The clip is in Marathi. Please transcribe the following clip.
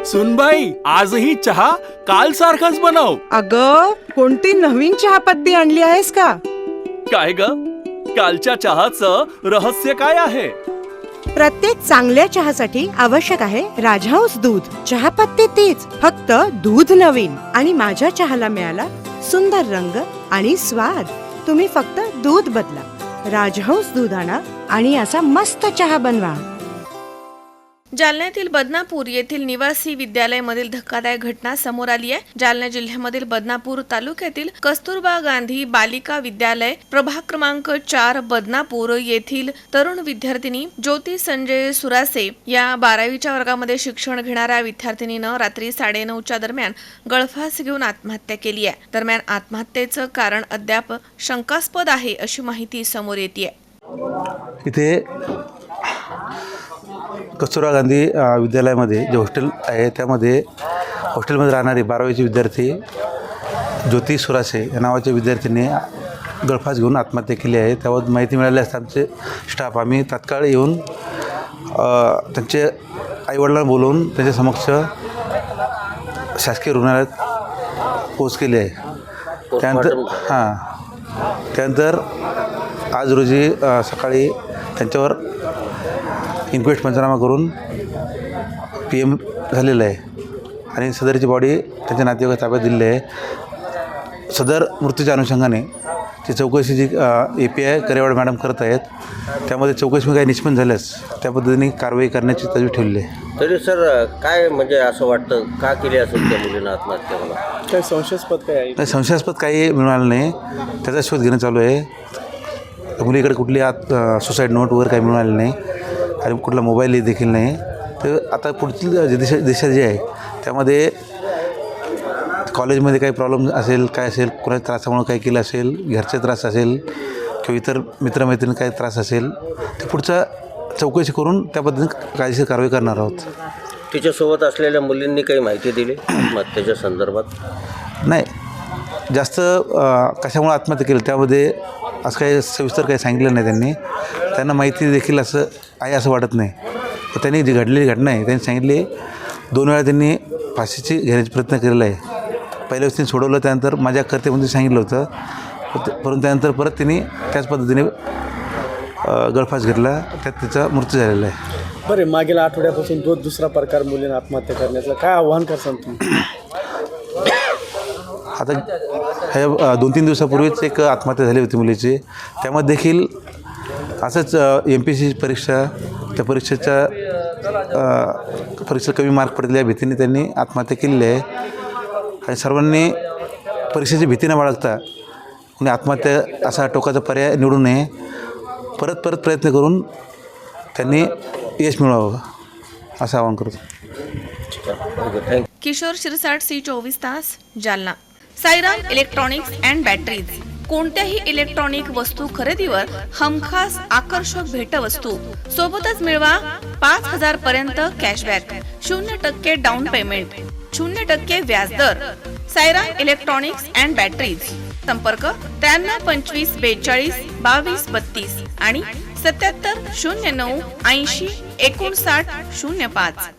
सुनबाई, आजही चहा काल सारखाच बनव. अग, कोणती नवीन चहापत्ती आणली आहेस का? काय ग, कालच्या चहाचं रहस्य काय आहे? प्रत्येक चांगल्या चहासाठी आवश्यक आहे राजहंस दूध. चहापत्ती तीच, फक्त दूध नवीन. आणि माझ्या चहाला मिळाला सुंदर रंग आणि स्वाद. तुम्ही फक्त दूध बदला, राजहंस दूध आणा आणि असा मस्त चहा बनवा. जालन्यातील बदनापूर येथील निवासी विद्यालयामधील धक्कादायक घटना समोर आली आहे. जालना जिल्ह्यामधील बदनापूर तालुक्यातील कस्तुरबा गांधी बालिका विद्यालय प्रभाग क्रमांक 4 बदनापूर येथील तरुण विद्यार्थिनी ज्योती संजय सुरासे या 12वीच्या वर्गामध्ये शिक्षण घेणाऱ्या विद्यार्थिनीनं रात्री 9:30च्या दरम्यान गळफास घेऊन आत्महत्या केली आहे. दरम्यान आत्महत्येचं कारण अद्याप शंकास्पद आहे अशी माहिती समोर येते. इथे कस्तुरबा गांधी विद्यालयामध्ये जे हॉस्टेल आहे त्यामध्ये हॉस्टेलमध्ये राहणारे 12वीचे विद्यार्थी ज्योती सुरासे या नावाच्या विद्यार्थ्यांनी गळफास घेऊन आत्महत्या केली आहे. त्यावर माहिती मिळाली असता आमचे स्टाफ आम्ही तात्काळ येऊन त्यांचे आईवडिलांना बोलवून त्यांच्या समक्ष शासकीय रुग्णालयात पोच केली आहे. त्यानंतर आज रोजी सकाळी त्यांच्यावर इन्क्वेस्ट पंचनामा करून PM झालेलं आहे आणि सदरची बॉडी त्यांच्या नातेवाईक ताब्यात दिलेली आहे. सदर मृत्यूच्या अनुषंगाने ती चौकशी जी API करेवाड मॅडम करत आहेत त्यामध्ये चौकशी काही निष्पन्न झाल्यास त्या पद्धतीने कारवाई करण्याची तजवीज ठेवली आहे. तरी सर काय म्हणजे असं वाटतं का केली असेल त्या मुलीनं आत्महत्या? काय संशयास्पद काय आहे? नाही, संशयास्पद काही मिळालं नाही, त्याचा शोध घेणं चालू आहे. मुलीकडे कुठली सुसाईड नोट वगैरे काही मिळालं नाही आणि कुठला मोबाईल देखील नाही. तर आता पुढची दिशा जी आहे त्यामध्ये कॉलेजमध्ये काही प्रॉब्लेम असेल काय असेल, कोणाच्या त्रासामुळे काही केलं असेल, घरचे त्रास असेल किंवा इतर मित्रमैत्रिणी काही त्रास असेल ते पुढचा चौकशी करून त्या पद्धतीने कायदेशीर कारवाई करणार आहोत. तिच्यासोबत असलेल्या मुलींनी काही माहिती दिली आत्महत्येच्या संदर्भात? नाही, जास्त कशामुळे आत्महत्या केली त्यामध्ये असं काही सविस्तर काही सांगितलं नाही. त्यांना माहिती देखील असं आहे असं वाटत नाही. तर त्यांनी जी घडलेली घटना आहे त्यांनी सांगितली 2 वेळा त्यांनी फाशीची घेण्याचा प्रयत्न केलेला आहे. पहिल्या वेळेस त्यांनी सोडवलं, त्यानंतर माझ्या कर्तेमध्ये सांगितलं होतं, परंतु त्यानंतर परत त्यांनी त्याच पद्धतीने गळफास घेतला, त्यात तिचा मृत्यू झालेला आहे. बरं, मागील आठवड्यापासून दुसरा प्रकार मुलींना आत्महत्या करण्याचं काय आव्हान करसान तुम्ही? आता ह्या 2-3 दिवसापूर्वीच एक आत्महत्या झाली होती मुलीची. त्यामध्ये देखील असंच MPSC परीक्षा, त्या परीक्षा कमी मार्क पडलेल्या भीतीने त्यांनी आत्महत्या केलेली आहे. आणि सर्वांनी परीक्षेची भीती न बाळगता कोणी आत्महत्या असा टोकाचा पर्याय निवडू नये. परत प्रयत्न करून त्यांनी यश मिळवावं असं आवाहन करतो. किशोर शिरसाट, C24 तास, Jalna. Sairam electronics and batteries. कोणत्याही इलेक्ट्रॉनिक वस्तू खरेदीवर हमखास आकर्षक भेटवस्तू सोबतच मिळवा 5,000 पर्यंत कॅशबॅक, 0% डाऊन पेमेंट, 0% व्याजदर. Sairam electronics and batteries. संपर्क 93 25 42 22 32 आणि 77 09 80 59 05.